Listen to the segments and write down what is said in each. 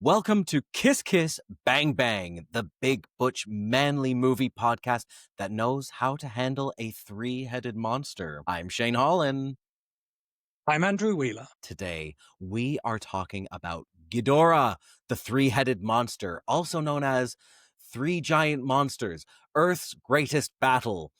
Welcome to Kiss Kiss Bang Bang, the big butch manly movie podcast that knows how to handle a three-headed monster. I'm Shane Holland. I'm Andrew Wheeler. Today, we are talking about Ghidorah, the three-headed monster, also known as Three Giant Monsters, Earth's Greatest Battle.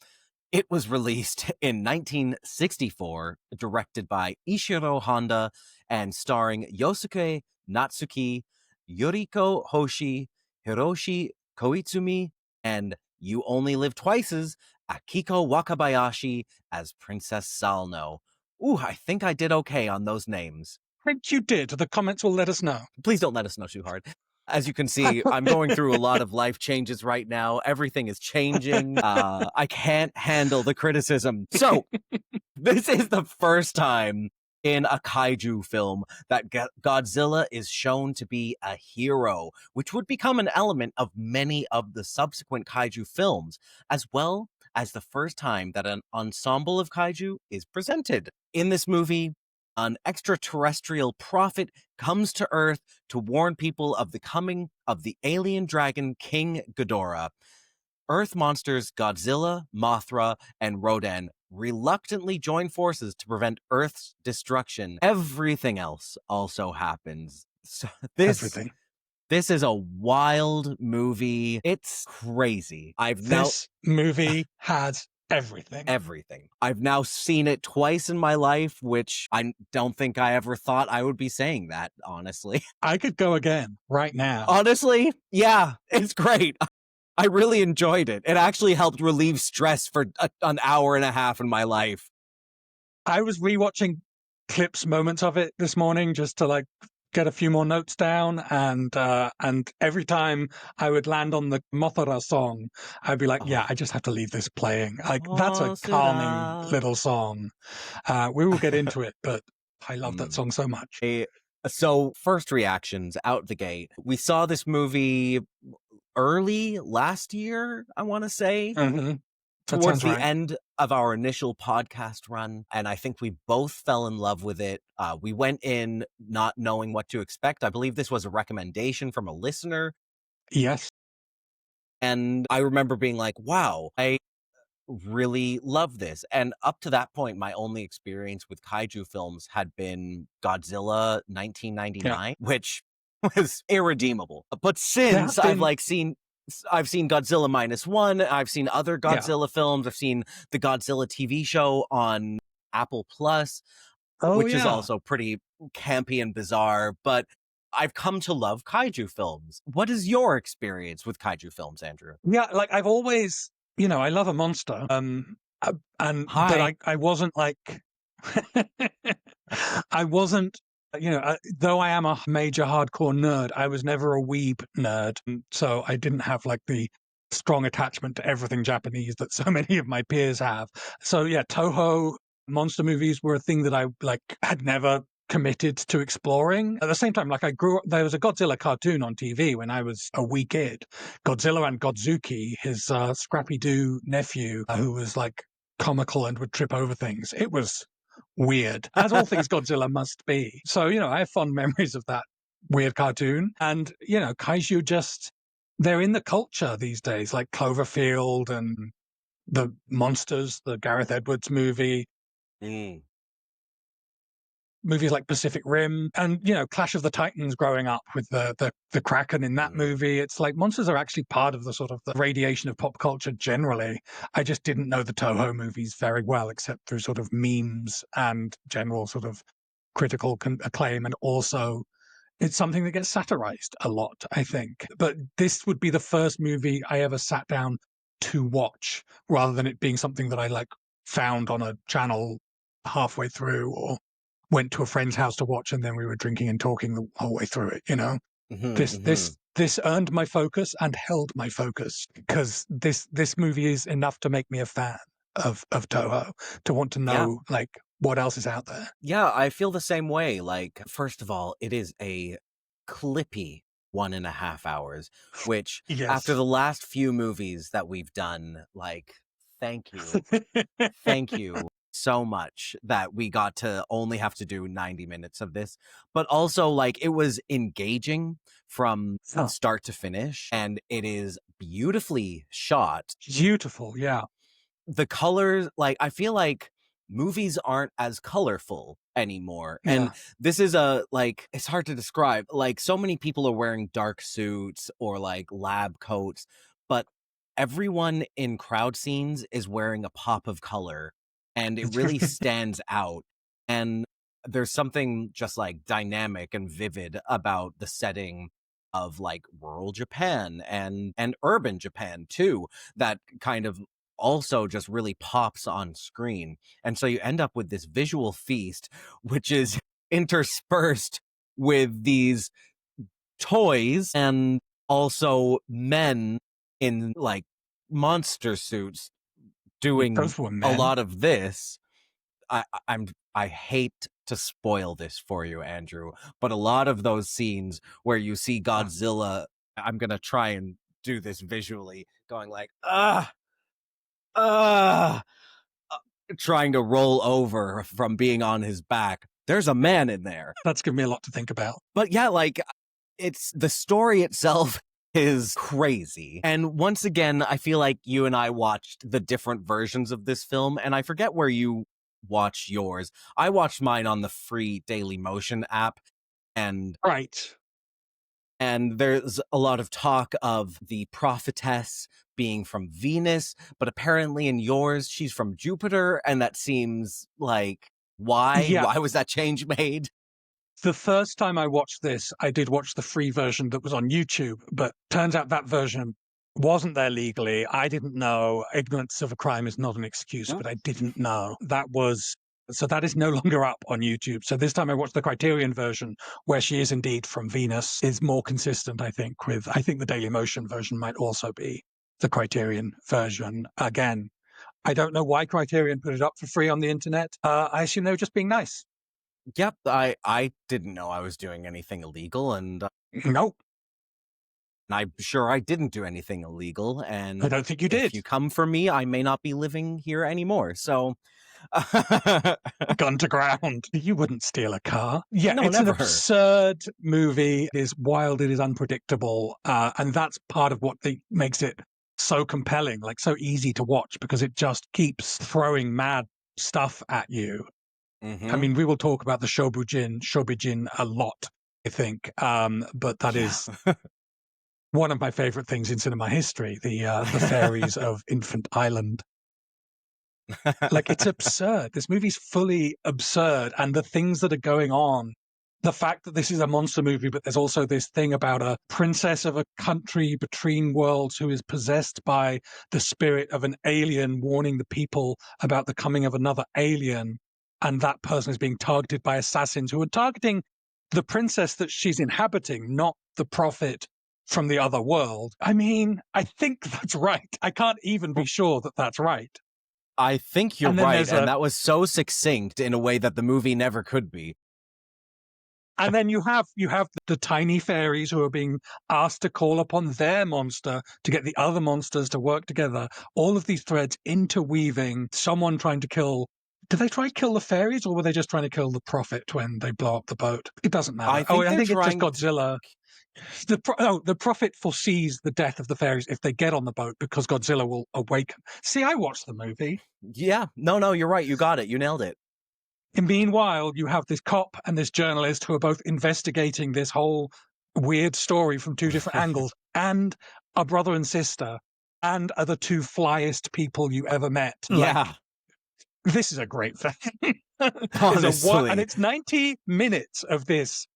It was released in 1964, directed by Ishiro Honda and starring Yosuke Natsuki, Yuriko Hoshi, Hiroshi Koizumi, and You Only Live Twice's Akiko Wakabayashi as Princess Salno. Ooh, I think I did okay on those names. I think you did. The comments will let us know. Please don't let us know too hard. As you can see, I'm going through a lot of life changes right now. Everything is changing. I can't handle the criticism. So, this is the first time in a kaiju film that Godzilla is shown to be a hero, which would become an element of many of the subsequent kaiju films, as well as the first time that an ensemble of kaiju is presented. In this movie, an extraterrestrial prophet comes to Earth to warn people of the coming of the alien dragon King Ghidorah. Earth monsters Godzilla, Mothra, and Rodan reluctantly join forces to prevent Earth's destruction. Everything else also happens. So Everything. This is a wild movie. It's crazy. This movie has everything. Everything. I've now seen it twice in my life, which I don't think I ever thought I would be saying that, honestly. I could go again right now. Honestly, yeah, it's great. I really enjoyed it. It actually helped relieve stress for an hour and a half in my life. I was rewatching moments of it this morning just to get a few more notes down, and every time I would land on the Mothra song, I'd be like, yeah, I just have to leave this playing. That's a calming little song. We will get into it, but I love that song so much. So, first reactions out the gate. We saw this movie early last year, I want to say, towards the end of our initial podcast run. And I think we both fell in love with it. We went in not knowing what to expect. I believe this was a recommendation from a listener. Yes. And I remember being like, wow, I really love this. And up to that point, my only experience with kaiju films had been Godzilla 1999, which was irredeemable. But since I've seen Godzilla -1, I've seen other Godzilla films, I've seen the Godzilla TV show on Apple Plus, which is also pretty campy and bizarre, but I've come to love kaiju films. What is your experience with kaiju films, Andrew? Yeah, I've always, I love a monster. But I wasn't I wasn't, though I am a major hardcore nerd, I was never a weeb nerd. So I didn't have the strong attachment to everything Japanese that so many of my peers have. So yeah, Toho monster movies were a thing that I had never committed to exploring. At the same time, there was a Godzilla cartoon on TV when I was a wee kid. Godzilla and Godzuki, his Scrappy-Doo nephew, who was comical and would trip over things. It was weird, as all things Godzilla must be. So, I have fond memories of that weird cartoon. And, kaiju they're in the culture these days, like Cloverfield and the Monsters, the Gareth Edwards movie. Movies like Pacific Rim and, Clash of the Titans growing up with the Kraken in that movie. It's like monsters are actually part of the sort of the radiation of pop culture generally. I just didn't know the Toho movies very well, except through sort of memes and general sort of critical acclaim. And also it's something that gets satirized a lot, I think. But this would be the first movie I ever sat down to watch rather than it being something that I found on a channel halfway through or went to a friend's house to watch, and then we were drinking and talking the whole way through it. This earned my focus and held my focus because this movie is enough to make me a fan of Toho, to want to know what else is out there. Yeah, I feel the same way. First of all, it is a clippy 1.5 hours, which after the last few movies that we've done, thank you. Thank you so much that we got to only have to do 90 minutes of this, but also like it was engaging from Oh, start to finish, and it is beautifully shot. beautiful. Yeah. The colors, like I feel like movies aren't as colorful anymore, and Yeah. this is a like it's hard to describe. Like so many people are wearing dark suits or like lab coats, but everyone in crowd scenes is wearing a pop of color, and it really stands out. And there's something just like dynamic and vivid about the setting of like rural Japan and urban Japan too, that kind of also just really pops on screen. And so you end up with this visual feast, which is interspersed with these toys and also men in like monster suits doing Those were a men. lot of this. I hate to spoil this for you, Andrew, but a lot of those scenes where you see Godzilla, I'm gonna try and do this visually, going like, ah, trying to roll over from being on his back. There's a man in there. That's given me a lot to think about. But yeah, like it's the story itself is crazy. And once again, I feel like you and I watched the different versions of this film, and I forget where you watched yours. I watched mine on the free Daily Motion app, and Right. there's a lot of talk of the prophetess being from Venus, but apparently in yours she's from Jupiter, and that seems like Yeah. why was that change made? The first time I watched this, I did watch the free version that was on YouTube, but turns out that version wasn't there legally. I didn't know. Ignorance of a crime is not an excuse, but I didn't know. That is no longer up on YouTube. So this time I watched the Criterion version, where she is indeed from Venus, is more consistent, I think, I think the Daily Motion version might also be the Criterion version. Again, I don't know why Criterion put it up for free on the internet. I assume they were just being nice. Yep, I didn't know I was doing anything illegal, and Nope. I'm sure I didn't do anything illegal, I and don't think you if did. you come for me, I may not be living here anymore. So Gun to ground. You wouldn't steal a car. Yeah, No, it's an never. absurd movie. It is wild. It is unpredictable. And that's part of what makes it so compelling, like so easy to watch, because it just keeps throwing mad stuff at you. I mean, we will talk about the Shobijin a lot, I think. But that is one of my favorite things in cinema history, the fairies of Infant Island. Like, it's absurd. This movie's fully absurd. And the things that are going on, the fact that this is a monster movie, but there's also this thing about a princess of a country between worlds who is possessed by the spirit of an alien, warning the people about the coming of another alien. And that person is being targeted by assassins who are targeting the princess that she's inhabiting, not the prophet from the other world. I mean, I think that's right. I can't even be sure that that's right. I think you're And then right, there's and that was so succinct in a way that the movie never could be. And then you have the tiny fairies who are being asked to call upon their monster to get the other monsters to work together. All of these threads interweaving. Someone trying to kill. Did they try to kill the fairies, or were they just trying to kill the prophet when they blow up the boat? It doesn't matter. I think I they're think it's just trying Godzilla. The prophet foresees the death of the fairies if they get on the boat because Godzilla will awaken. See, I watched the movie. Yeah, no, you're right. You got it. You nailed it. And meanwhile, you have this cop and this journalist who are both investigating this whole weird story from two different angles, and a brother and sister, and are the two flyest people you ever met. Like, Yeah, this is a great thing. And honestly. it's 90 minutes of this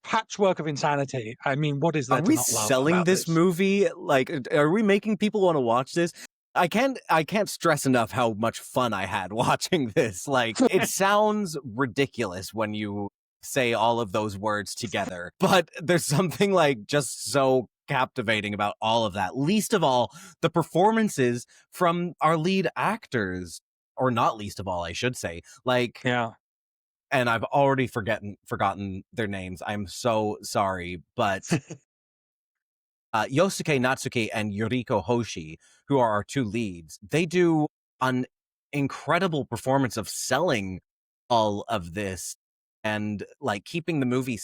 patchwork of insanity. I mean, what is there Are to we not love selling about this movie? Like, are we making people want to watch this? I can't stress enough how much fun I had watching this. Like, it sounds ridiculous when you say all of those words together, but there's something like just so captivating about all of that. Least of all, the performances from our lead actors, or not least of all, I should say. Like, Yeah. and I've already forgotten their names. I'm so sorry, but Yosuke Natsuki and Yuriko Hoshi, who are our two leads, they do an incredible performance of selling all of this and like keeping the movie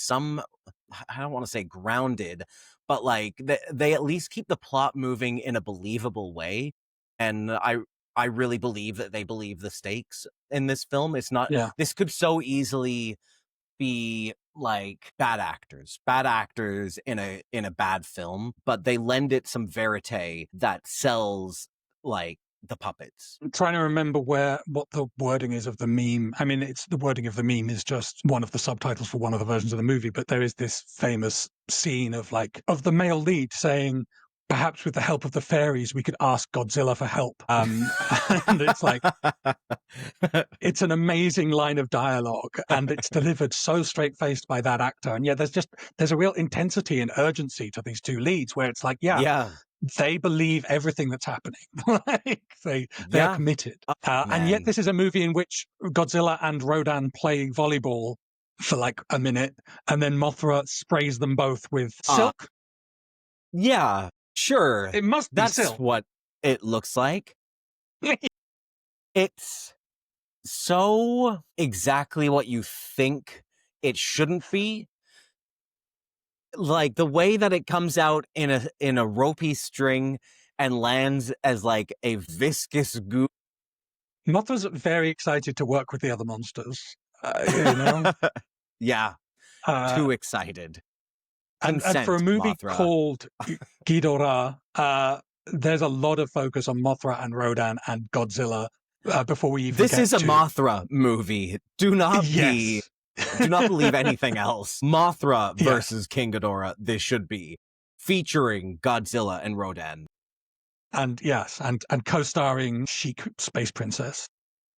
I don't want to say grounded, but like they at least keep the plot moving in a believable way. And I really believe that they believe the stakes in this film. It's not, Yeah. this could so easily be like bad actors in a bad film, but they lend it some verite that sells like the puppets. I'm trying to remember what the wording is of the meme. I mean, it's the wording of the meme is just one of the subtitles for one of the versions of the movie, but there is this famous scene of the male lead saying, perhaps with the help of the fairies, we could ask Godzilla for help. And it's like, it's an amazing line of dialogue, and it's delivered so straight-faced by that actor. And yeah, there's a real intensity and urgency to these two leads where it's like, Yeah. they believe everything that's happening. Like they are Yeah. committed. And Man. yet this is a movie in which Godzilla and Rodan play volleyball for like a minute, and then Mothra sprays them both with silk. Yeah, sure. It must be That's silk. what it looks like. It's so exactly what you think it shouldn't be. Like the way that it comes out in a ropey string and lands as like a viscous goo. Mothra's very excited to work with the other monsters. You know? Yeah, Uh, too excited. and for a movie Mothra. called Ghidorah, there's a lot of focus on Mothra and Rodan and Godzilla before we even This get is a to... Mothra movie. Do not believe anything else. Mothra versus King Ghidorah, this should be. Featuring Godzilla and Rodan. And yes, and co-starring Chic Space Princess.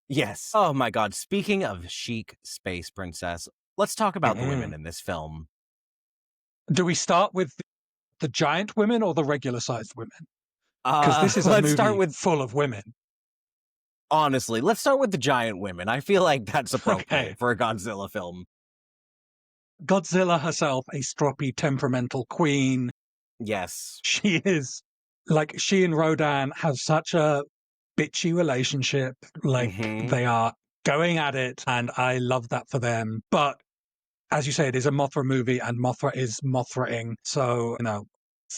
Yes. Oh my god, speaking of Chic Space Princess, let's talk about the women in this film. Do we start with the giant women or the regular-sized women? Because this is a movie full of women. Honestly, let's start with the giant women. I feel like that's appropriate for a Godzilla film. Godzilla herself, a stroppy, temperamental queen. Yes. She is. Like, she and Rodan have such a bitchy relationship. Like, they are going at it, and I love that for them. But, as you say, it is a Mothra movie, and Mothra is Mothra-ing. So, you know,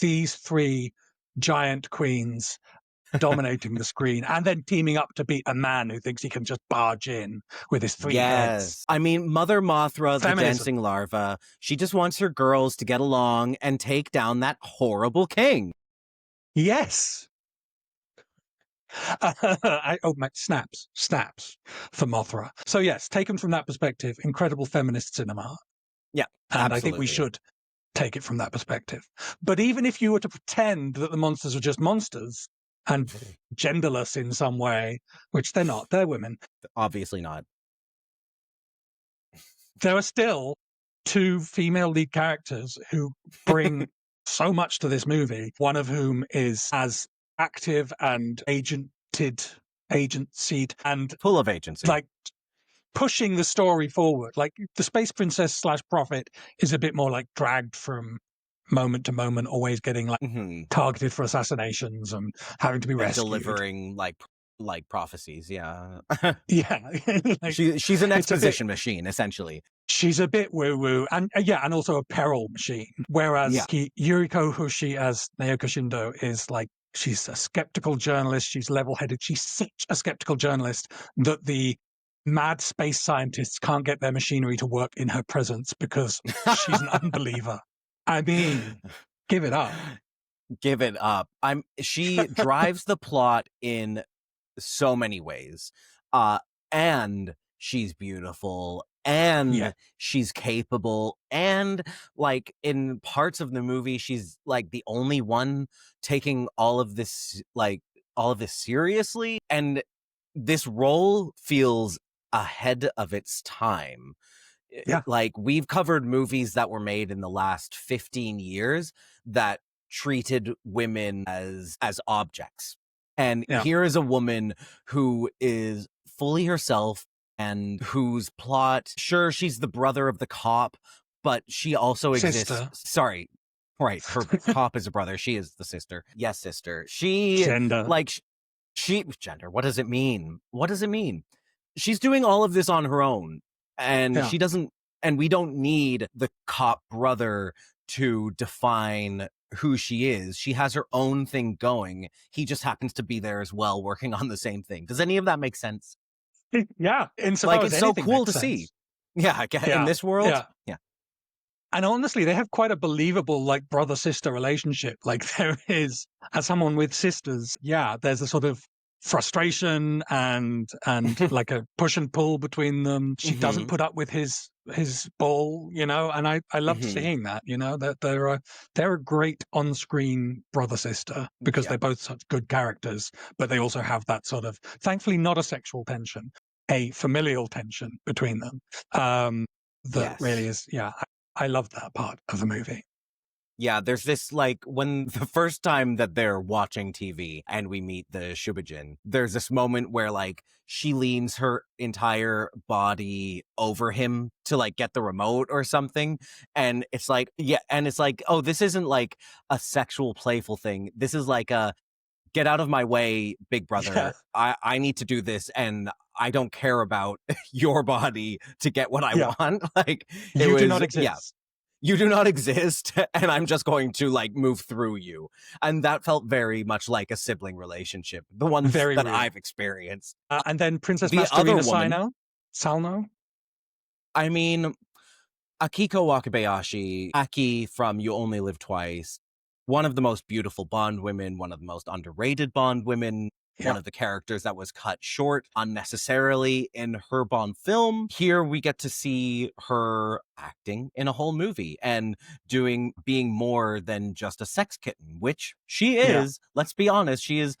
these three giant queens dominating the screen and then teaming up to beat a man who thinks he can just barge in with his three heads. I mean, Mother Mothra, Feminism. the dancing larva, she just wants her girls to get along and take down that horrible king. Yes. Snaps for Mothra. So yes, taken from that perspective, incredible feminist cinema. Yeah, and absolutely. I think we should take it from that perspective. But even if you were to pretend that the monsters are just monsters and genderless in some way, which they're not, they're women. Obviously not. There are still two female lead characters who bring so much to this movie, one of whom is as active and agencied and full of agency, like pushing the story forward. Like the Space Princess / Prophet is a bit more like dragged from moment to moment, always getting like targeted for assassinations and having to be rescued, delivering like prophecies. Yeah. Like, she's an exposition machine, essentially. She's a bit woo-woo, and and also a peril machine. Whereas Yuriko Hoshi as Naoko Shindo is like, she's a skeptical journalist, she's level-headed, she's such a skeptical journalist that the mad space scientists can't get their machinery to work in her presence because she's an unbeliever. I mean, give it up. Give it up. She drives the plot in so many ways. And she's beautiful, and she's capable, and like in parts of the movie she's like the only one taking all of this seriously, and this role feels ahead of its time. Like, we've covered movies that were made in the last 15 years that treated women as objects. And here is a woman who is fully herself and whose plot, sure, she's the brother of the cop, but she also exists. Sorry. Right. Her cop is a brother. She is the sister. Yes, sister. She gender. like Gender, what does it mean? What does it mean? She's doing all of this on her own, and Yeah. we don't need the cop brother to define who she is. She has her own thing going. He just happens to be there as well, working on the same thing. Does any of that make sense? Yeah, insofar as It's so anything cool makes to see. sense. Yeah, in Yeah, this world. yeah. Yeah. And honestly, they have quite a believable, like, brother-sister relationship. Like, there is, as someone with sisters, yeah, there's a sort of frustration and like a push and pull between them. She doesn't put up with his bull, and I loved seeing that, that they're a great on-screen brother-sister because they're both such good characters, but they also have that sort of, thankfully not a sexual tension, a familial tension between them. That really is, yeah, I love that part of the movie. Yeah, there's this, like, when the first time that they're watching TV and we meet the Shubijin, there's this moment where, like, she leans her entire body over him to, like, get the remote or something. And it's like, oh, this isn't like a sexual, playful thing. This is like a, get out of my way, big brother. Yeah. I need to do this, and I don't care about your body to get what I want. Like, you do not exist. Yeah. You do not exist, and I'm just going to, like, move through you. And that felt very much like a sibling relationship, the ones Very that real. I've experienced. And then Princess The other Masterina woman, Salno? I mean, Akiko Wakabayashi, Aki from You Only Live Twice, one of the most beautiful Bond women, one of the most underrated Bond women, one of the characters that was cut short unnecessarily in her Bond film. Here we get to see her acting in a whole movie and being more than just a sex kitten, which she is. Let's be honest, she is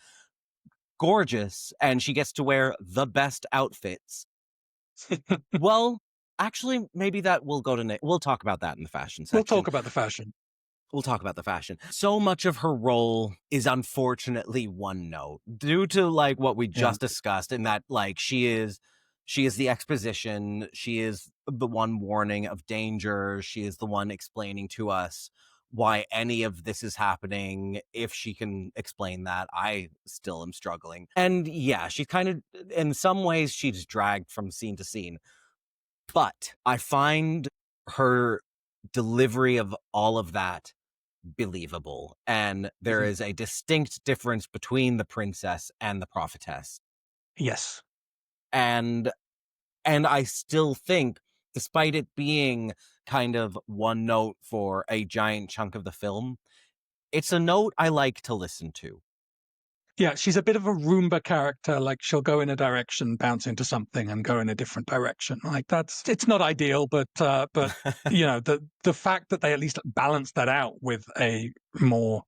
gorgeous, and she gets to wear the best outfits. Well, actually, maybe that will go to we'll talk about that in the fashion section. We'll talk about the fashion. We'll talk about the fashion. So much of her role is unfortunately one note due to, like, what we just discussed, in that, like, she is the exposition. She is the one warning of danger. She is the one explaining to us why any of this is happening. If she can explain that, I still am struggling. And yeah, she's kind of, in some ways, she's dragged from scene to scene. But I find her delivery of all of that believable, and there is a distinct difference between the princess and the prophetess. Yes. And I still think, despite it being kind of one note for a giant chunk of the film, it's a note I like to listen to. Yeah, she's a bit of a Roomba character. Like, she'll go in a direction, bounce into something, and go in a different direction. Like, it's not ideal, but the fact that they at least balanced that out with a more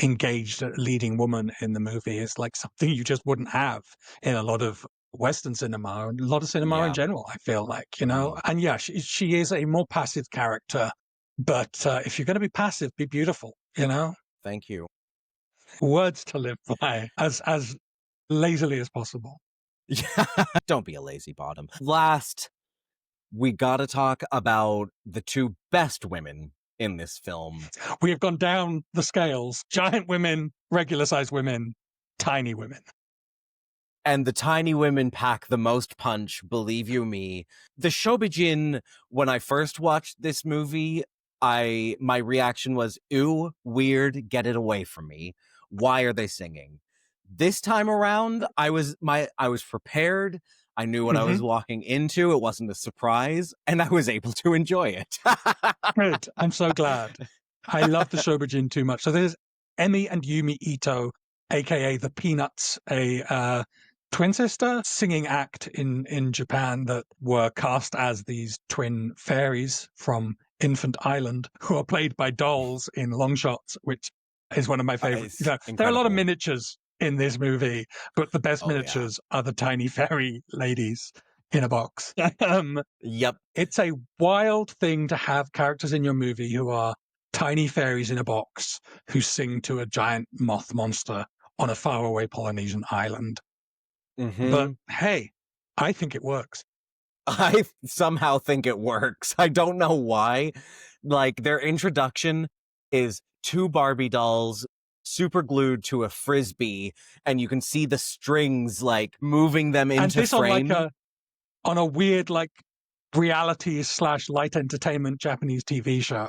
engaged leading woman in the movie is like something you just wouldn't have in a lot of Western cinema, and a lot of cinema in general, I feel like, and yeah, she is a more passive character, but if you're going to be passive, be beautiful, Thank you. Words to live by, as lazily as possible. Yeah. Don't be a lazy bottom. Last, we gotta talk about the two best women in this film. We have gone down the scales: giant women, regular sized women, tiny women. And the tiny women pack the most punch, believe you me. The Shobijin, when I first watched this movie, my reaction was, ew, weird, get it away from me. Why are they singing? This time around, I was prepared. I knew what I was walking into. It wasn't a surprise, and I was able to enjoy it. Good. I'm so glad. I love the Shobijin too much. So there's Emi and Yumi Ito, aka the Peanuts, a twin sister singing act in Japan that were cast as these twin fairies from Infant Island, who are played by dolls in long shots, which is one of my favorites. There are a lot of miniatures in this movie, but the best miniatures are the tiny fairy ladies in a box. Yep. It's a wild thing to have characters in your movie who are tiny fairies in a box who sing to a giant moth monster on a faraway Polynesian island. But hey, I think it works. I somehow think it works. I don't know why. Like, their introduction is two Barbie dolls super glued to a frisbee, and you can see the strings like moving them into and this frame. on a weird like reality / light entertainment Japanese TV show.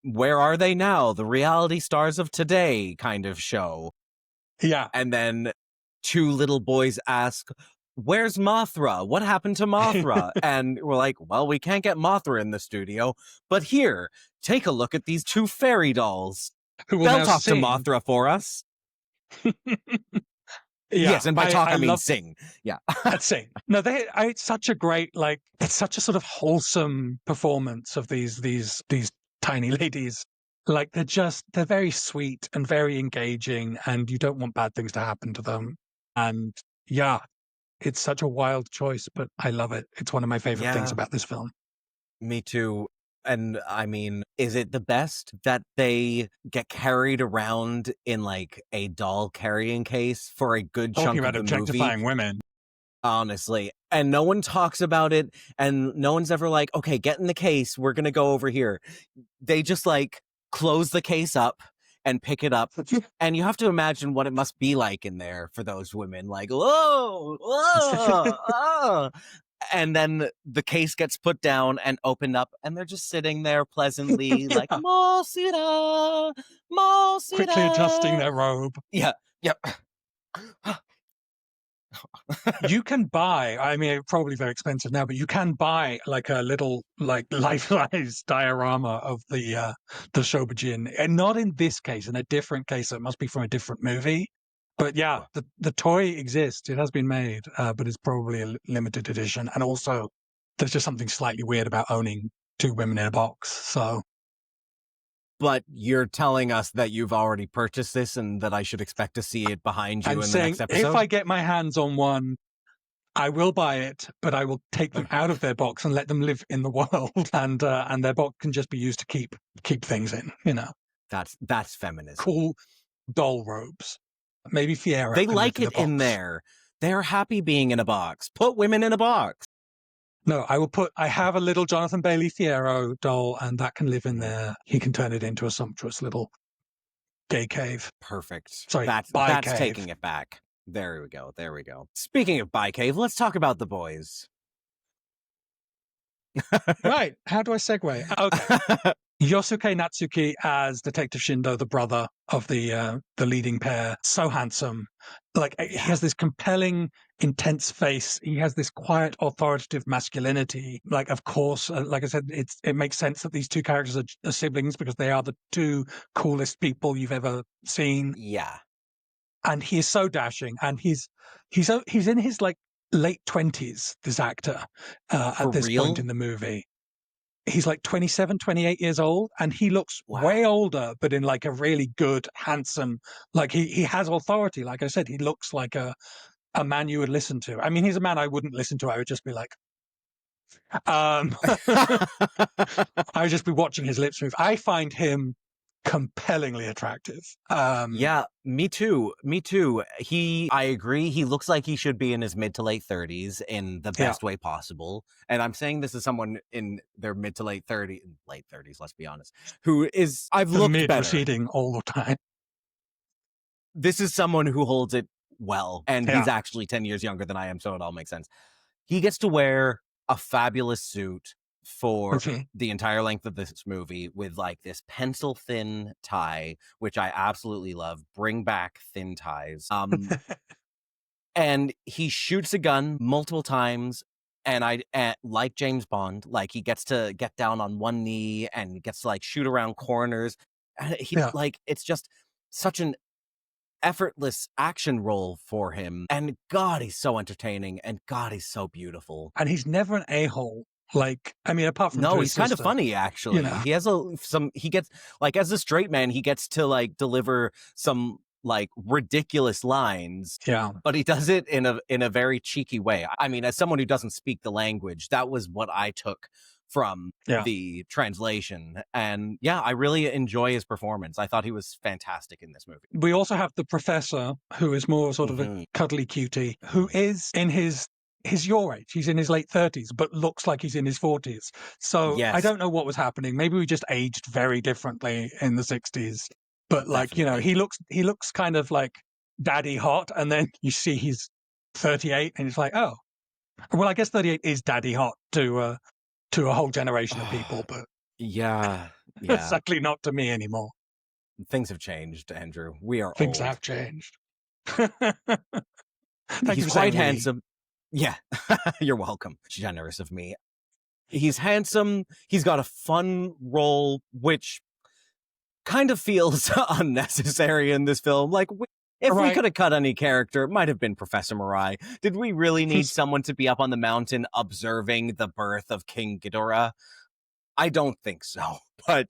Where are they now? The reality stars of today kind of show. Yeah. And then two little boys ask, "Where's Mothra? What happened to Mothra?" And we're like, "Well, we can't get Mothra in the studio, but here, take a look at these two fairy dolls. Who will They'll now talk sing. to Mothra for us." Yeah, yes, and by talk I mean sing. Yeah. I'd say. No, it's such a great, like, it's such a sort of wholesome performance of these tiny ladies. Like, they're very sweet and very engaging, and you don't want bad things to happen to them. And yeah, it's such a wild choice, but I love it. It's one of my favorite things about this film. Me too. And I mean, is it the best that they get carried around in like a doll carrying case for a good Talking chunk about of the objectifying movie? women. Honestly. And no one talks about it, and no one's ever like, okay, get in the case, we're gonna go over here. They just like close the case up and pick it up. And you have to imagine what it must be like in there for those women. Like, whoa, whoa, oh. And then the case gets put down and opened up, and they're just sitting there pleasantly, like, Mosira, Mosira. Quickly adjusting their robe. Yeah, yep. You can buy, I mean, probably very expensive now, but you can buy like a little like life-size diorama of the Shobujin, and not in this case, in a different case. So it must be from a different movie. But yeah, the toy exists. It has been made, but it's probably a limited edition. And also, there's just something slightly weird about owning two women in a box. So. But you're telling us that you've already purchased this and that I should expect to see it behind you in the next episode? If I get my hands on one, I will buy it, but I will take them out of their box and let them live in the world, and their box can just be used to keep things in. You know, that's feminism. Cool doll robes. Maybe Fiera. They like it in there. They're happy being in a box. Put women in a box. No, I have a little Jonathan Bailey Fiero doll, and that can live in there. He can turn it into a sumptuous little gay cave. Perfect. Sorry, that's cave. Taking it back. There we go. There we go. Speaking of bi cave, let's talk about the boys. Right. How do I segue? Okay. Yosuke Natsuki as Detective Shindo, the brother of the leading pair. So handsome. Like, he has this compelling, intense face. He has this quiet, authoritative masculinity. Like, of course, like I said, it makes sense that these two characters are siblings, because they are the two coolest people you've ever seen. Yeah. And he is so dashing, and he's in his like late 20s, this actor, at this point in the movie. He's like 27, 28 years old, and he looks way older, but in like a really good, handsome, like he has authority. Like I said, he looks like a man you would listen to. I mean, he's a man I wouldn't listen to. I would just be like, I would just be watching his lips move. I find him compellingly attractive. Yeah, me too. I agree. He looks like he should be in his mid to late 30s in the best way possible. And I'm saying this as someone in their mid to late 30s, let's be honest, who is, I've looked better. Receding all the time. This is someone who holds it well, and he's actually 10 years younger than I am, so it all makes sense. He gets to wear a fabulous suit for the entire length of this movie, with like this pencil thin tie, which I absolutely love. Bring back thin ties. And he shoots a gun multiple times, and like James Bond, like he gets to get down on one knee and gets to like shoot around corners. And like, it's just such an effortless action role for him. And God, he's so entertaining, and God, he's so beautiful. And he's never an a-hole. Like, I mean, apart from he's kind of funny, actually. You know? He has he gets, like, as a straight man, he gets to like deliver some like ridiculous lines. Yeah. But he does it in a very cheeky way. I mean, as someone who doesn't speak the language, that was what I took from the translation. And I really enjoy his performance. I thought he was fantastic in this movie. We also have the professor, who is more sort of a cuddly cutie, who is in his your age. He's in his late 30s, but looks like he's in his 40s. So I don't know what was happening. Maybe we just aged very differently in the 60s. But like, you know, Definitely. he looks kind of like daddy hot, and then you see he's 38, and it's like, oh, well, I guess 38 is daddy hot to a whole generation of people, but Yeah, yeah. sadly not to me anymore. Things have changed, Andrew. We are Things old. have changed. Thank you He's for quite saying we. handsome. Yeah, you're welcome. Generous of me. He's handsome. He's got a fun role, which kind of feels unnecessary in this film. Like, if we Right. could have cut any character, it might have been Professor Mirai. Did we really need someone to be up on the mountain observing the birth of King Ghidorah? I don't think so. But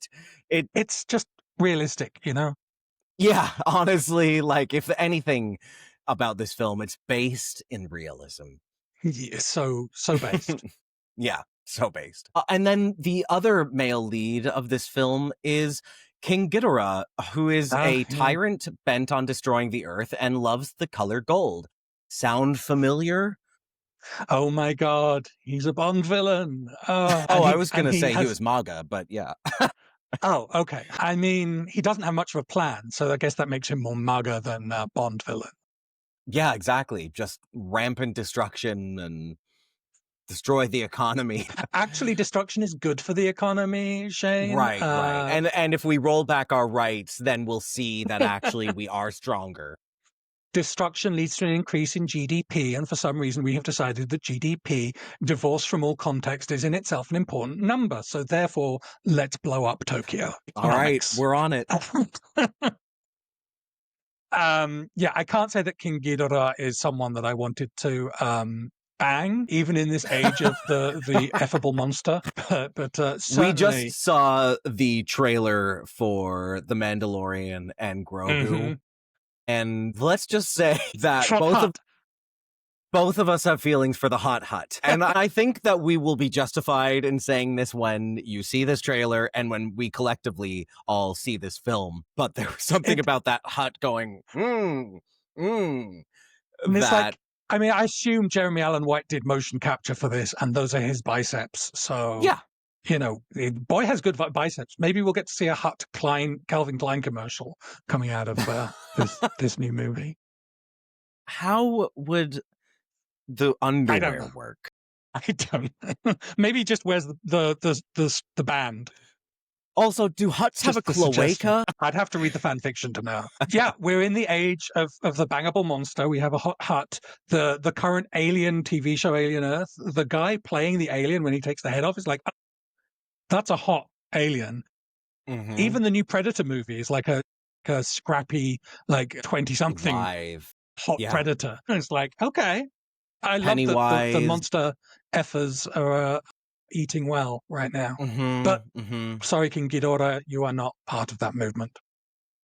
It's just realistic, you know? yeah, honestly, like, if anything about this film, it's based in realism. Yeah, so based. Yeah, so based. And then the other male lead of this film is King Ghidorah, who is a Yeah. tyrant bent on destroying the earth and loves the color gold. Sound familiar? Oh my God, he's a Bond villain. Oh, I was And gonna he say he has. was MAGA, but yeah. Oh, okay. I mean, he doesn't have much of a plan, so I guess that makes him more MAGA than Bond villain. Yeah, exactly. Just rampant destruction and destroy the economy. Actually, destruction is good for the economy, Shane. Right, right. And if we roll back our rights, then we'll see that actually we are stronger. Destruction leads to an increase in GDP, and for some reason, we have decided that GDP, divorced from all context, is in itself an important number. So, therefore, let's blow up Tokyo. All right, Economics. we're on it. Yeah, I can't say that King Ghidorah is someone that I wanted to bang, even in this age of the effable monster. But We certainly, just saw the trailer for The Mandalorian and Grogu. mm-hmm. And let's just say that Hot. both of us have feelings for the Hot Hut. And I think that we will be justified in saying this when you see this trailer and when we collectively all see this film. But there was something about that hut going, And it's that, like, I mean, I assume Jeremy Allen White did motion capture for this, and those are his biceps. So, yeah. you know, the boy has good biceps. Maybe we'll get to see a Calvin Klein commercial coming out of this new movie. How would the underwear work? I don't know. Maybe he just wears the band. Also, do huts have a cloaca? I'd have to read the fan fiction to know. Yeah, we're in the age of the bangable monster. We have a hot hut. The current Alien TV show, Alien Earth, the guy playing the alien when he takes the head off is like, that's a hot alien. Mm-hmm. Even the new Predator movie is like a scrappy, like 20-something hot predator. It's like, okay. I love that the monster effers are eating well right now. But sorry, King Ghidorah, you are not part of that movement.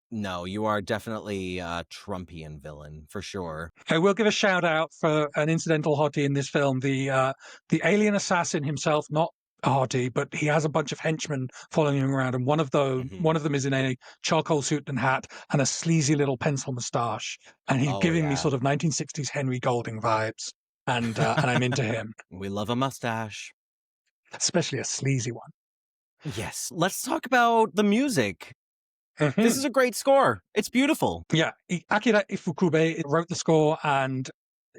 No, you are definitely a Trumpian villain, for sure. I will give a shout out for an incidental hottie in this film. The alien assassin himself, not a hottie, but he has a bunch of henchmen following him around, and one of them is in a charcoal suit and hat and a sleazy little pencil moustache, and he's giving me sort of 1960s Henry Golding vibes, and I'm into him. We love a mustache, especially a sleazy one. Yes, let's talk about the music. This is a great score. It's beautiful. Yeah, Akira Ifukube wrote the score, and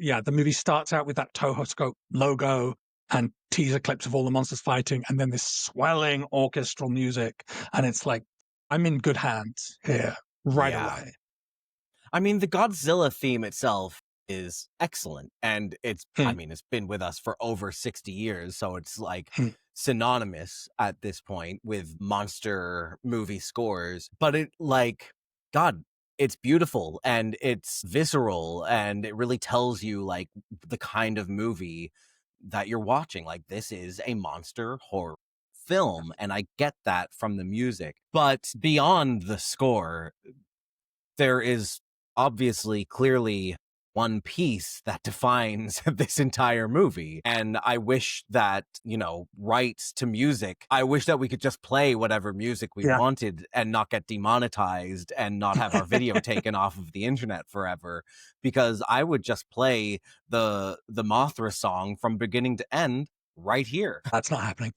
yeah, the movie starts out with that Toho scope logo and teaser clips of all the monsters fighting, and then this swelling orchestral music, and it's like, I'm in good hands here right away. I mean, the Godzilla theme itself is excellent, and it's been with us for over 60 years, so it's like synonymous at this point with monster movie scores. But it's beautiful and it's visceral, and it really tells you like the kind of movie that you're watching. Like, this is a monster horror film, and I get that from the music. But beyond the score, there is obviously clearly one piece that defines this entire movie. And I wish that, rights to music, I wish that we could just play whatever music we wanted and not get demonetized and not have our video taken off of the internet forever, because I would just play the Mothra song from beginning to end right here. That's not happening.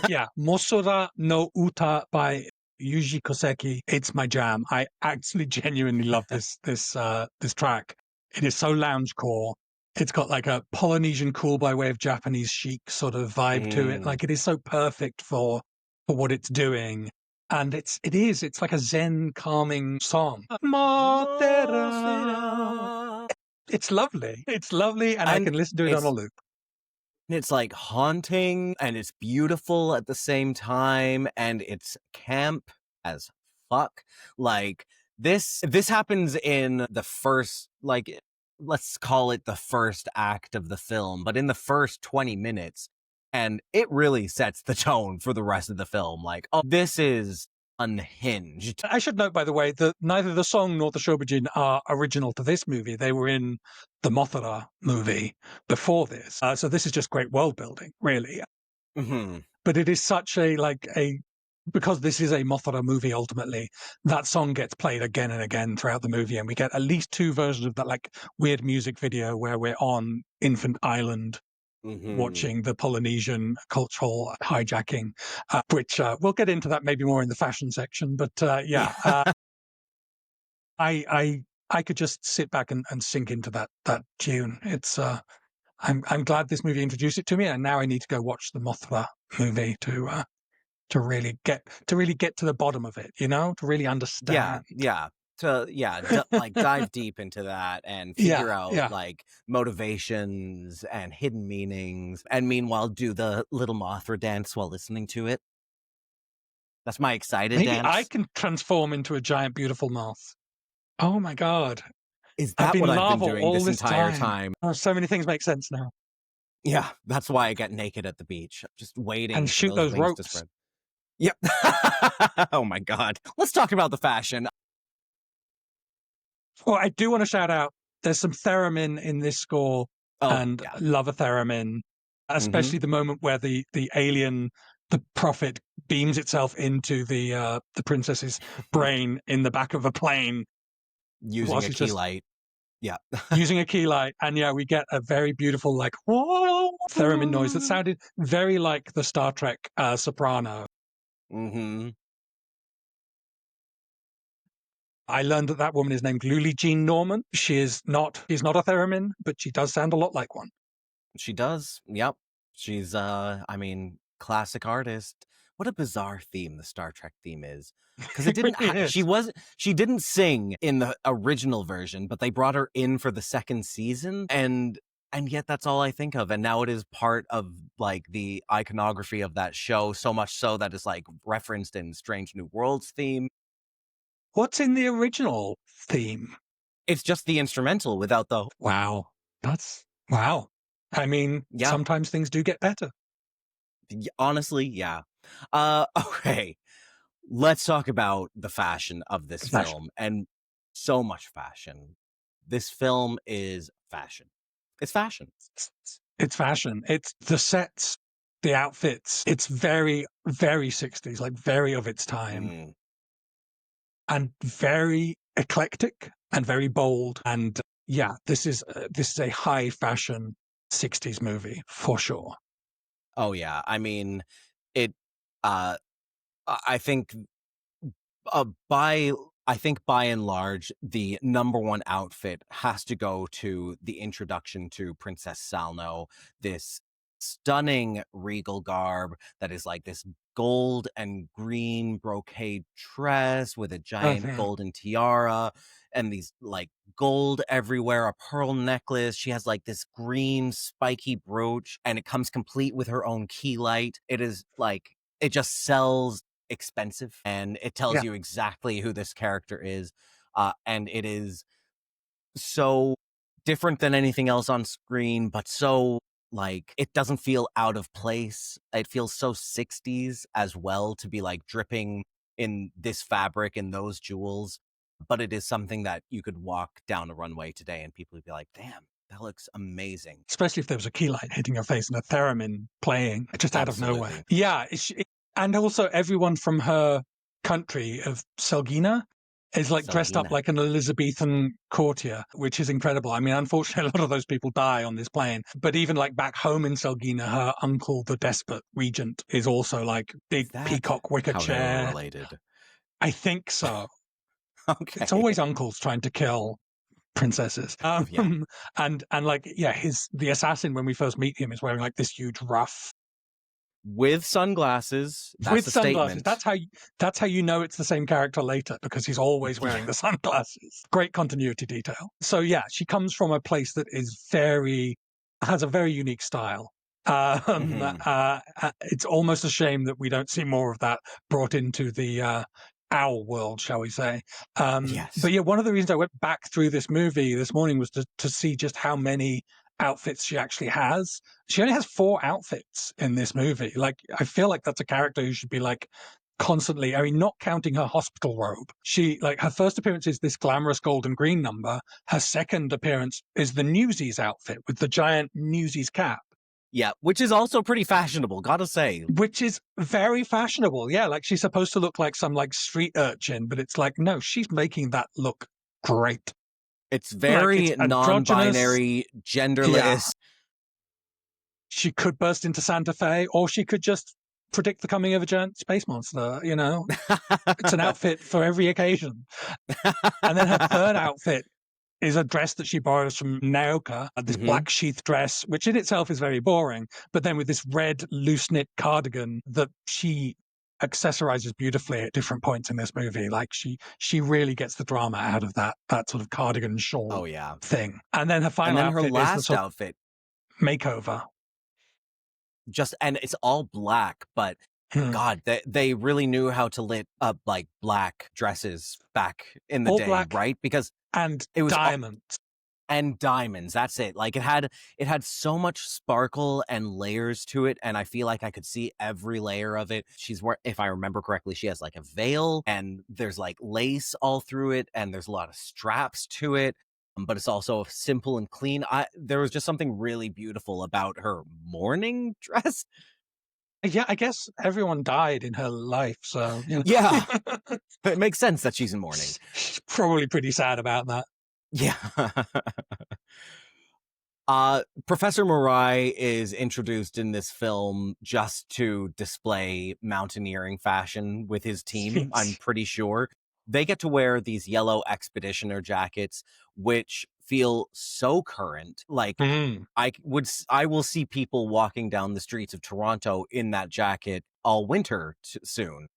Yeah, Mosora no Uta by Yuji Koseki, it's my jam. I actually genuinely love this track. It is so loungecore. It's got like a Polynesian cool by way of Japanese chic sort of vibe to it. Like it is so perfect for what it's doing. And it's like a Zen calming song. It's lovely. It's lovely, and I And can listen to it on a loop. it's like haunting and it's beautiful at the same time, and it's camp as fuck. Like this happens in the first, like, let's call it the first act of the film, but in the first 20 minutes, and it really sets the tone for the rest of the film. Like, oh, this is unhinged. I should note, by the way, that neither the song nor the Shobijin are original to this movie. They were in the Mothra movie before this. So this is just great world building, really. Mm-hmm. But it is such because this is a Mothra movie, ultimately, that song gets played again and again throughout the movie. And we get at least two versions of that, like, weird music video where we're on Infant Island, watching the Polynesian cultural hijacking, which we'll get into that maybe more in the fashion section. But I could just sit back and sink into that tune. It's I'm glad this movie introduced it to me, and now I need to go watch the Mothra movie to really get to the bottom of it, to really understand. Like dive deep into that and figure out like motivations and hidden meanings, and meanwhile do the little Mothra dance while listening to it. That's my excited Maybe dance. I can transform into a giant beautiful moth. Oh my god. Is that what I've been doing this entire time? Oh, so many things make sense now. Yeah, that's why I get naked at the beach, just waiting and shoot those wings ropes to spread. Yep. Oh my god. Let's talk about the fashion. Well, I do want to shout out, there's some theremin in this score, love a theremin, especially the moment where the alien, the prophet, beams itself into the princess's brain in the back of a plane. Using a key light. Yeah. Using a key light. And we get a very beautiful, like, whoa, theremin noise that sounded very like the Star Trek soprano. Mm-hmm. I learned that woman is named Luli Jean Norman. She's not a theremin, but she does sound a lot like one. She does. Yep. She's classic artist. What a bizarre theme the Star Trek theme is. Because it didn't she didn't sing in the original version, but they brought her in for the second season, and yet that's all I think of. And now it is part of like the iconography of that show, so much so that it's like referenced in Strange New Worlds theme. What's in the original theme? It's just the instrumental without the... Wow. Wow. I mean, sometimes things do get better. Honestly, yeah. Okay. Let's talk about the fashion of this film. And so much fashion. This film is fashion. It's fashion. It's fashion. It's the sets, the outfits. It's very, very 60s, like very of its time. And very eclectic and very bold. And this is a high fashion 60s movie for sure. Oh yeah. I mean, it I think by and large, the number one outfit has to go to the introduction to Princess Salno, this stunning regal garb that is like this gold and green brocade dress with a giant golden tiara and these like gold everywhere, a pearl necklace. She has like this green spiky brooch, and it comes complete with her own key light. It is like, it just sells expensive, and it tells you exactly who this character is, and it is so different than anything else on screen, but so like it doesn't feel out of place. It feels so 60s as well, to be like dripping in this fabric and those jewels, but it is something that you could walk down a runway today and people would be like, damn, that looks amazing. Especially if there was a key light hitting your face and a theremin playing just out of nowhere. Yeah. And also everyone from her country of Selgina is like dressed up like an Elizabethan courtier, which is incredible. I mean, unfortunately, a lot of those people die on this plane. But even like back home in Selgina, her uncle, the despot regent, is also like big peacock wicker chair. Related? I think so. Okay. It's always uncles trying to kill princesses. Yeah. And like, yeah, the assassin, when we first meet him, is wearing like this huge ruff With sunglasses. That's with a sunglasses. statement. That's how you know it's the same character later, because he's always wearing the sunglasses. Great continuity detail. So yeah, she comes from a place that has a very unique style. It's almost a shame that we don't see more of that brought into the owl world, shall we say. Yes. But yeah, one of the reasons I went back through this movie this morning was to see just how many outfits she actually has. She only has 4 outfits in this movie. Like, I feel like that's a character who should be like constantly, I mean, not counting her hospital robe. Her first appearance is this glamorous gold and green number. Her second appearance is the Newsies outfit with the giant Newsies cap. Yeah, which is also pretty fashionable, gotta say. Which is very fashionable. Yeah, like she's supposed to look like some like street urchin, but it's like, no, she's making that look great. It's very it's non-binary, genderless. Yeah. She could burst into Santa Fe, or she could just predict the coming of a giant space monster, you know? It's an outfit for every occasion. And then her third outfit is a dress that she borrows from Naoka, this black sheath dress, which in itself is very boring, but then with this red loose-knit cardigan that she accessorizes beautifully at different points in this movie. Like she really gets the drama out of that sort of cardigan shawl thing. And then her final outfit her last is the outfit makeover. And it's all black, but God, they really knew how to lit up like black dresses back in the all day, black right? Because and it was diamonds. And diamonds, that's it. Like it had so much sparkle and layers to it, and I feel like I could see every layer of it. If I remember correctly, she has like a veil, and there's like lace all through it, and there's a lot of straps to it. But it's also simple and clean. There was just something really beautiful about her morning dress. Yeah, I guess everyone died in her life, so you know. Yeah, it makes sense that she's in mourning. She's probably pretty sad about that. Yeah. Professor Mirai is introduced in this film just to display mountaineering fashion with his team. I'm pretty sure they get to wear these yellow expeditioner jackets, which feel so current. Like I will see people walking down the streets of Toronto in that jacket all winter soon.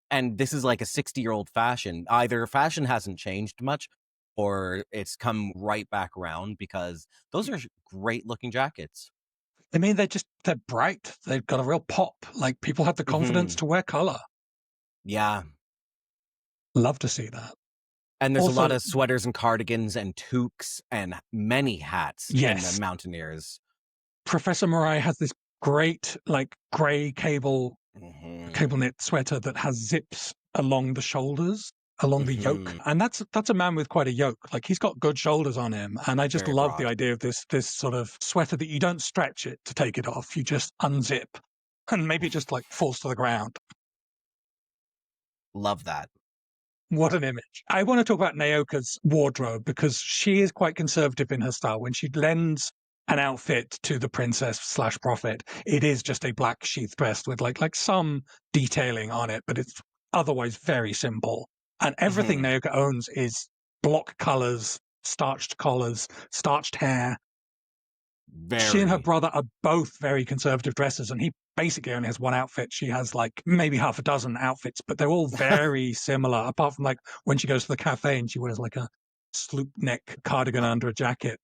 And this is like a 60-year-old fashion. Either fashion hasn't changed much, or it's come right back around, because those are great looking jackets. I mean, they're bright. They've got a real pop. Like, people have the confidence to wear color. Yeah. Love to see that. And there's also a lot of sweaters and cardigans and toques and many hats in the Mountaineers. Professor Mirai has this great, like, gray cable knit sweater that has zips along the shoulders, along the yoke. And that's a man with quite a yoke. Like, he's got good shoulders on him. And I just love the idea of this sort of sweater that you don't stretch it to take it off. You just unzip and maybe it just like falls to the ground. Love that. What an image. I want to talk about Naoka's wardrobe, because she is quite conservative in her style. When she lends an outfit to the princess/prophet, it is just a black sheath dress with like some detailing on it, but it's otherwise very simple. And everything Naoka owns is block colors, starched collars, starched hair. She and her brother are both very conservative dressers, and he basically only has one outfit. She has like maybe half a dozen outfits, but they're all very similar, apart from like when she goes to the cafe and she wears like a sloop neck cardigan under a jacket.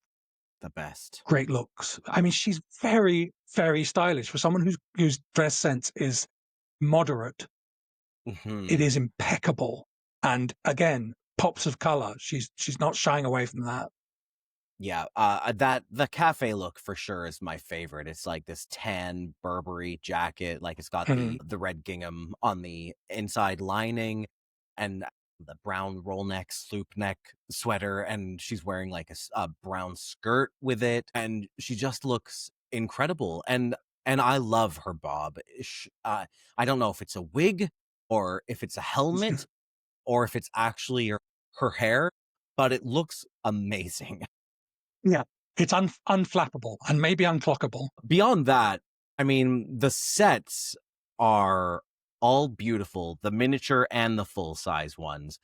The best. Great looks. I mean, she's very, very stylish for someone whose dress sense is moderate. It is impeccable. And again, pops of color. She's not shying away from that. Yeah, the cafe look for sure is my favorite. It's like this tan Burberry jacket, like it's got the red gingham on the inside lining, and the brown roll neck, sloop neck sweater, and she's wearing like a brown skirt with it, and she just looks incredible. And I love her bob. I don't know if it's a wig or if it's a helmet or if it's actually her hair, but it looks amazing. Yeah, it's unflappable and maybe unclockable. Beyond that, I mean, the sets are all beautiful, the miniature and the full-size ones.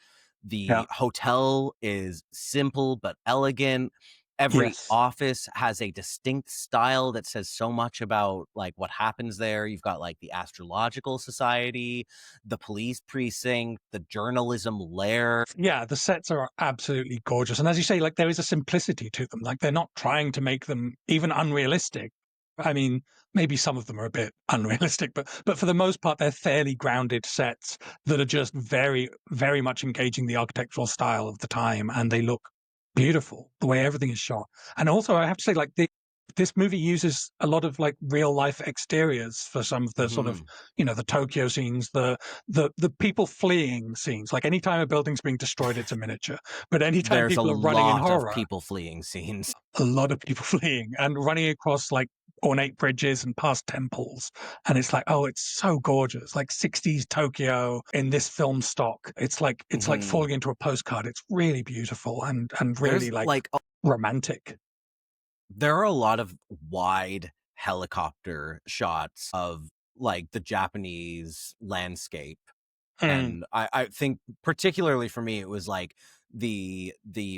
Yeah. The hotel is simple but elegant. Every Yes. office has a distinct style that says so much about like what happens there. You've got like the astrological society, the police precinct, the journalism lair. Yeah, the sets are absolutely gorgeous. And as you say, like there is a simplicity to them. Like they're not trying to make them even unrealistic. I mean, maybe some of them are a bit unrealistic, but for the most part, they're fairly grounded sets that are just very, very much engaging the architectural style of the time, and they look beautiful the way everything is shot. And also, I have to say, like this movie uses a lot of like real life exteriors for some of the sort of Mhm. the Tokyo scenes, the people fleeing scenes. Like anytime a building's being destroyed, it's a miniature. But anytime There's a people are running in lot of horror, people fleeing scenes. a lot of people fleeing and running across like ornate bridges and past temples. And it's like, oh, it's so gorgeous. Like 60s Tokyo in this film stock. It's like Mhm. falling into a postcard. It's really beautiful and really There's like like romantic. there are a lot of wide helicopter shots of like the Japanese landscape. Mm, And I think particularly for me, it was like the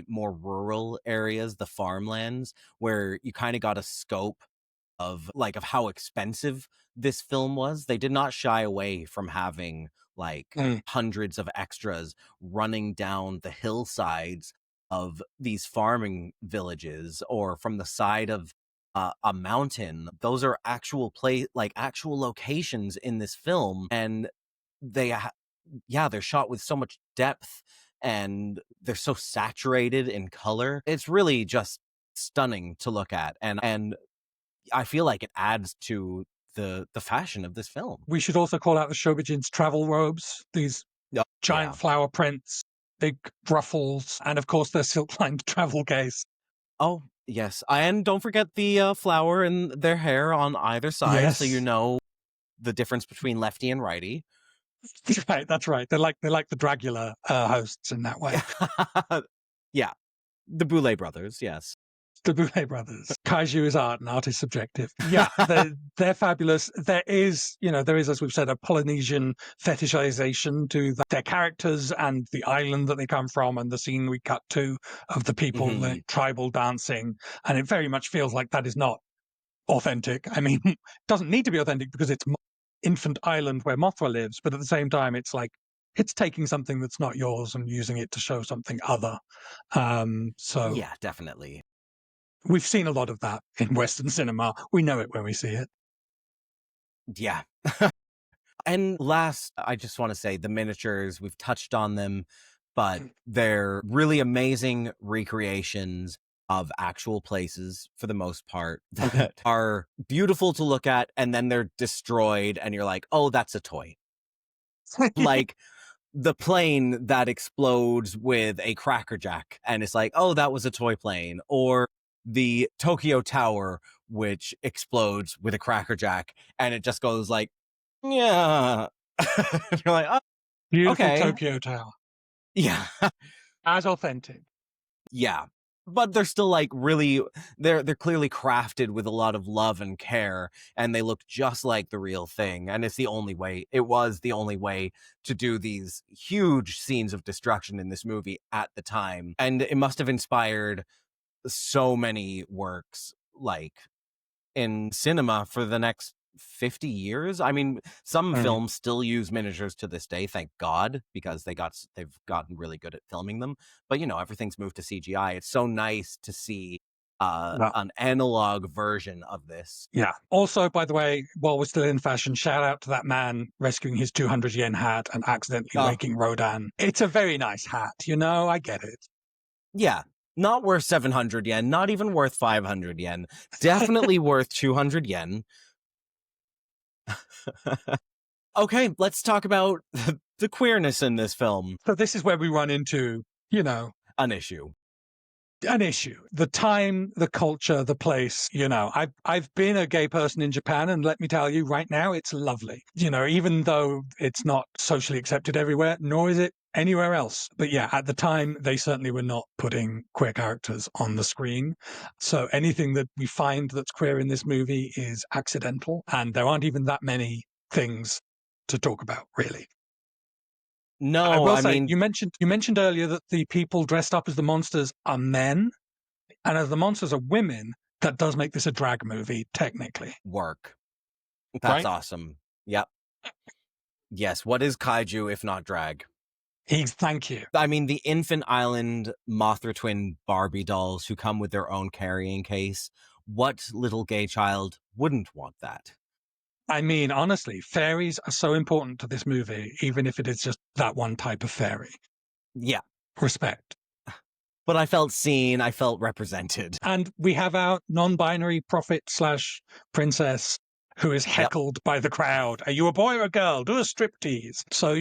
more rural areas, the farmlands, where you kind of got a scope of how expensive this film was. They did not shy away from having like mm, hundreds of extras running down the hillsides of these farming villages or from the side of a mountain. Those are actual locations in this film, and they yeah, they're shot with so much depth and they're so saturated in color. It's really just stunning to look at, and I feel like it adds to the fashion of this film. We should also call out the Shobijin's travel robes, these Oh, giant yeah. flower prints, big ruffles, and of course their silk-lined travel case. Oh, yes. And don't forget the flower in their hair on either side, so you Yes, know the difference between lefty and righty. that's right. That's right. They're like the Dragula hosts in that way. Yeah, the Boulet brothers. Yes. The Boulet brothers. Kaiju is art and art is subjective. Yeah, they're fabulous. There is, as we've said, a Polynesian fetishization to their characters and the island that they come from and the scene we cut to of the people, the Hmm. tribal dancing. And it very much feels like that is not authentic. I mean, it doesn't need to be authentic because it's infant island where Mothra lives, but at the same time, it's like it's taking something that's not yours and using it to show something other. So Yeah, definitely. we've seen a lot of that in Western cinema. We know it when we see it. Yeah. And last, I just want to say the miniatures, we've touched on them, but they're really amazing recreations of actual places for the most part that are beautiful to look at. And then they're destroyed, and you're like, oh, that's a toy. Like the plane that explodes with a crackerjack, and it's like, oh, that was a toy plane. Or the Tokyo Tower, which explodes with a crackerjack, and it just goes like, yeah. You're like, oh, Beautiful okay. Tokyo Tower, Yeah. as authentic. Yeah. But they're still like really they're clearly crafted with a lot of love and care, and they look just like the real thing. And it was the only way to do these huge scenes of destruction in this movie at the time. And it must have inspired so many works like in cinema for the next 50 years. I mean, some Mm. films still use miniatures to this day, thank God, because they've gotten really good at filming them. But everything's moved to CGI. It's so nice to see Yeah. an analog version of this. Yeah. Also, by the way, while we're still in fashion, shout out to that man rescuing his 200 yen hat and accidentally Oh, waking Rodan. It's a very nice hat, I get it. yeah. Not worth 700 yen, not even worth 500 yen. Definitely worth 200 yen. Okay, let's talk about the queerness in this film. So this is where we run into, An issue. an issue. The time, the culture, the place. I've been a gay person in Japan, and let me tell you, right now it's lovely. Even though it's not socially accepted everywhere, nor is it anywhere else. But yeah, at the time they certainly were not putting queer characters on the screen. So anything that we find that's queer in this movie is accidental, and there aren't even that many things to talk about, really. I No, will I say, mean, you mentioned earlier that the people dressed up as the monsters are men, and as the monsters are women. That does make this a drag movie, technically, work. That's right? awesome. Yep. Yes, what is kaiju if not drag? Thank you. I mean, the Infant Island Mothra twin Barbie dolls who come with their own carrying case. What little gay child wouldn't want that? I mean, honestly, fairies are so important to this movie, even if it is just that one type of fairy. Yeah. Respect. But I felt seen, I felt represented. And we have our non-binary prophet slash princess who is Yep. heckled by the crowd. Are you a boy or a girl? Do a striptease. So,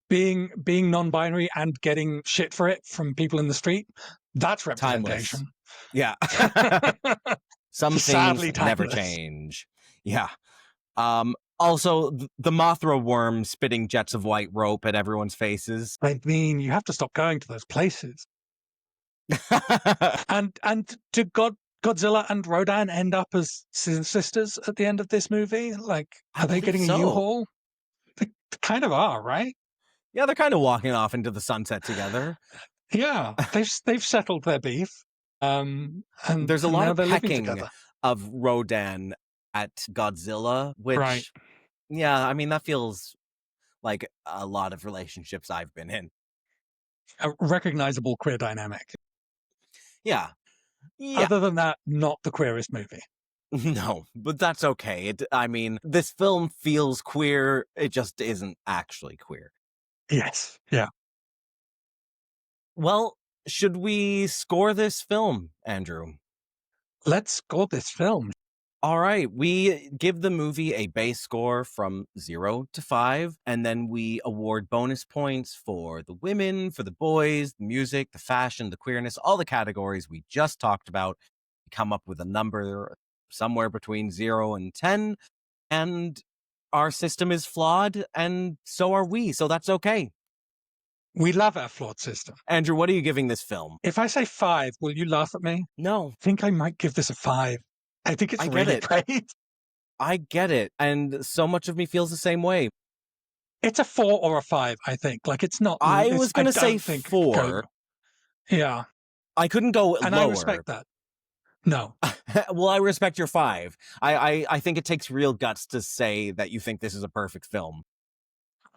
being non-binary and getting shit for it from people in the street, that's Timeless. representation. Yeah. Some Sadly things never timeless. change. Yeah. Also, the Mothra worm spitting jets of white rope at everyone's faces. I mean, you have to stop going to those places. And do Godzilla and Rodan end up as sisters at the end of this movie? Like, I are they believe getting a so. U-Haul? They kind of are, right? Yeah, they're kind of walking off into the sunset together. Yeah, they've settled their beef. And There's a lot now of they're living pecking together. of Rodan at Godzilla, which, Right. yeah, I mean, that feels like a lot of relationships I've been in. A recognizable queer dynamic. Yeah. Yeah. Other than that, not the queerest movie. No, but that's okay. I mean, this film feels queer. It just isn't actually queer. Yes. Yeah. Well, should we score this film, Andrew? Let's score this film. All right, we give the movie a base score from 0 to 5, and then we award bonus points for the women, for the boys, the music, the fashion, the queerness, all the categories we just talked about. We come up with a number somewhere between 0 and 10, and our system is flawed, and so are we, so that's okay. We love our flawed system. Andrew, what are you giving this film? If I say 5, will you laugh at me? No. I think I might give this a 5. I think it's I get really it. great. I get it, and so much of me feels the same way. It's a 4 or a 5, I think. Like, it's not. I was going to say think 4. Yeah. I couldn't go And lower. I respect that. No. Well, I respect your 5. I think it takes real guts to say that you think this is a perfect film.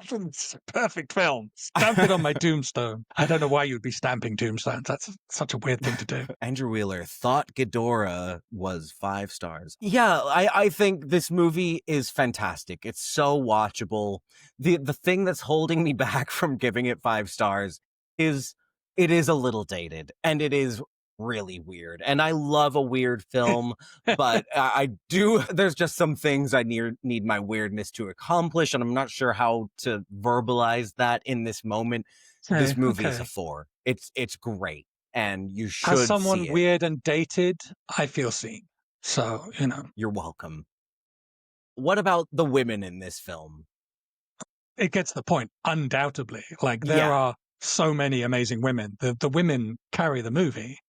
It's a perfect film. Stamp it on my tombstone. I don't know why you'd be stamping tombstones. That's such a weird thing to do. Andrew Wheeler thought Ghidorah was 5 stars. Yeah, I think this movie is fantastic. It's so watchable. The thing that's holding me back from giving it 5 stars is it is a little dated, and it is really weird. And I love a weird film, but I do, there's just some things I need my weirdness to accomplish, and I'm not sure how to verbalize that in this moment. This movie is a 4. It's great, and you should As someone see it. weird and dated, I feel seen. So, You're welcome. What about the women in this film? It gets the point, undoubtedly. Like, there are so many amazing women. The women carry the movie.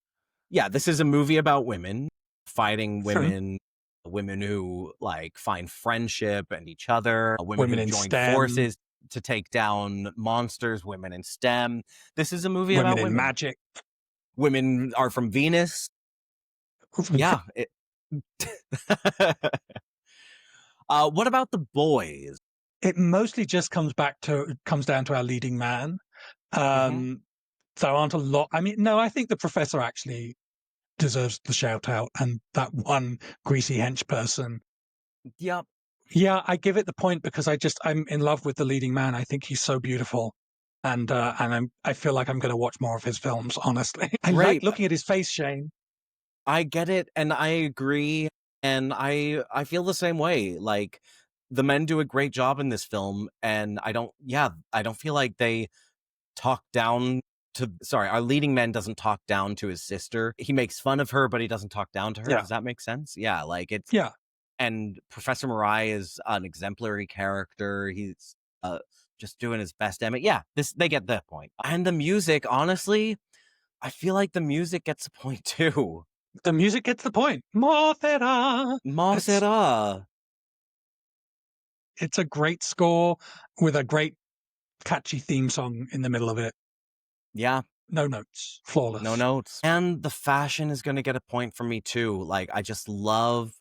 Yeah, this is a movie about women fighting women, women who like find friendship and each other, women who join forces to take down monsters, women in STEM. This is a movie about women. In magic. Women are from Venus. Yeah. What about the boys? It mostly just comes down to our leading man. There aren't a lot. I mean, no, I think the professor actually deserves the shout out, and that one greasy hench person. Yep. Yeah, I give it the point because I'm in love with the leading man. I think he's so beautiful, and I feel like I'm going to watch more of his films. Honestly, I like looking at his face, Shane. I get it, and I agree, and I feel the same way. Like, the men do a great job in this film, and I don't feel like they talk down to, our leading man doesn't talk down to his sister. He makes fun of her, but he doesn't talk down to her. Yeah. Does that make sense? Yeah, like it's, yeah. And Professor Mirai is an exemplary character. He's just doing his best. Yeah, they get that point. And the music, honestly, I feel like the music gets a point too. The music gets the point. Mothera. Mothera. It's a great score with a great catchy theme song in the middle of it. Yeah. No notes. Flawless. No notes. And the fashion is going to get a point from me too. Like, I just love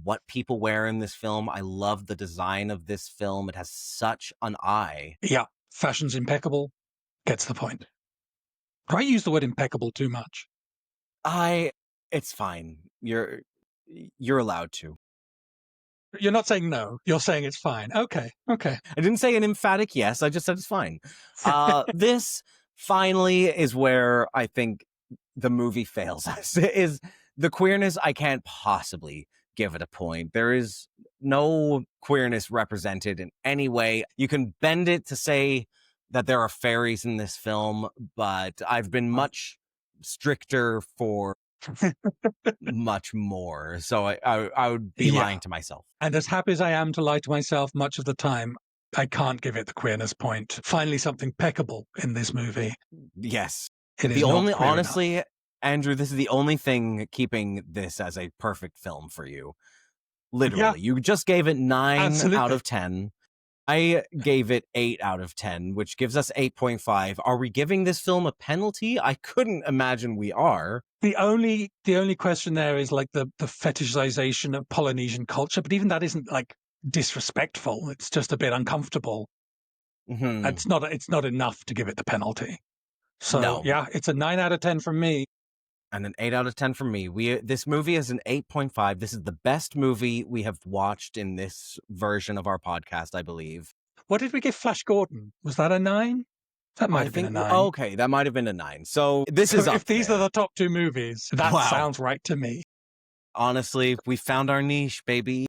what people wear in this film. I love the design of this film. It has such an eye. Yeah. Fashion's impeccable. Gets the point. I use the word impeccable too much. It's fine. You're allowed to. You're not saying no. You're saying it's fine. Okay. Okay. I didn't say an emphatic yes. I just said it's fine. This finally is where I think the movie fails us. Is the queerness. I can't possibly give it a point. There is no queerness represented in any way. You can bend it to say that there are fairies in this film, but I've been much stricter for much more. So I would be lying to myself. And as happy as I am to lie to myself much of the time, I can't give it the queerness point. Finally, something peccable in this movie. Yes. It is honestly, Andrew, this is the only thing keeping this as a perfect film for you. Literally. Yeah. You just gave it 9 out of 10. I gave it 8 out of 10, which gives us 8.5. Are we giving this film a penalty? I couldn't imagine we are. The only question there is like the fetishization of Polynesian culture, but even that isn't like disrespectful. It's just a bit uncomfortable. Mm-hmm. It's not enough to give it the penalty. So yeah, it's a 9 out of 10 from me. And an 8 out of 10 from me. This movie is an 8.5. This is the best movie we have watched in this version of our podcast, I believe. What did we give Flash Gordon? Was that a 9? That might have been a 9. Okay, that might have been a 9. So this is up if these are the top 2 movies, that sounds right to me. Honestly, we found our niche, baby.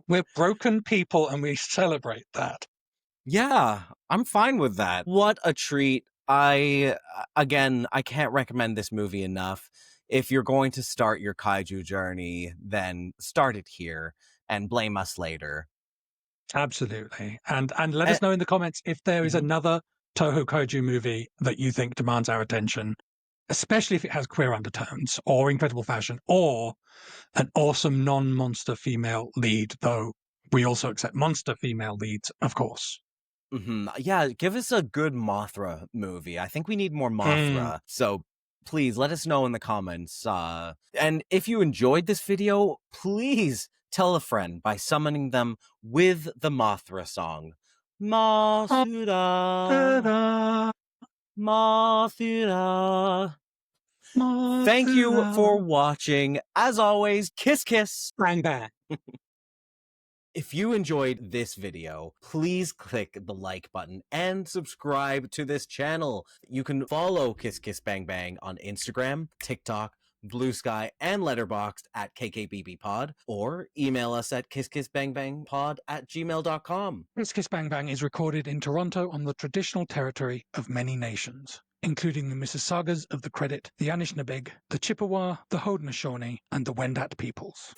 We're broken people and we celebrate that. Yeah, I'm fine with that. What a treat. I can't recommend this movie enough. If you're going to start your kaiju journey, then start it here and blame us later. Absolutely. And let us know in the comments if there is another Toho kaiju movie that you think demands our attention, especially if it has queer undertones or incredible fashion or an awesome non-monster female lead, though we also accept monster female leads, of course. Mm-hmm. Yeah, give us a good Mothra movie. I think we need more Mothra. So please let us know in the comments. And if you enjoyed this video, please tell a friend by summoning them with the Mothra song. Mothra. Mothra. Thank you for watching. As always, kiss, kiss. Bang, bang. If you enjoyed this video, please click the like button and subscribe to this channel. You can follow Kiss Kiss Bang Bang on Instagram, TikTok, Blue Sky, and Letterboxd at KKBBpod, or email us at kisskissbangbangpod@gmail.com. Kiss Kiss Bang Bang is recorded in Toronto on the traditional territory of many nations, including the Mississaugas of the Credit, the Anishinaabeg, the Chippewa, the Haudenosaunee, and the Wendat peoples.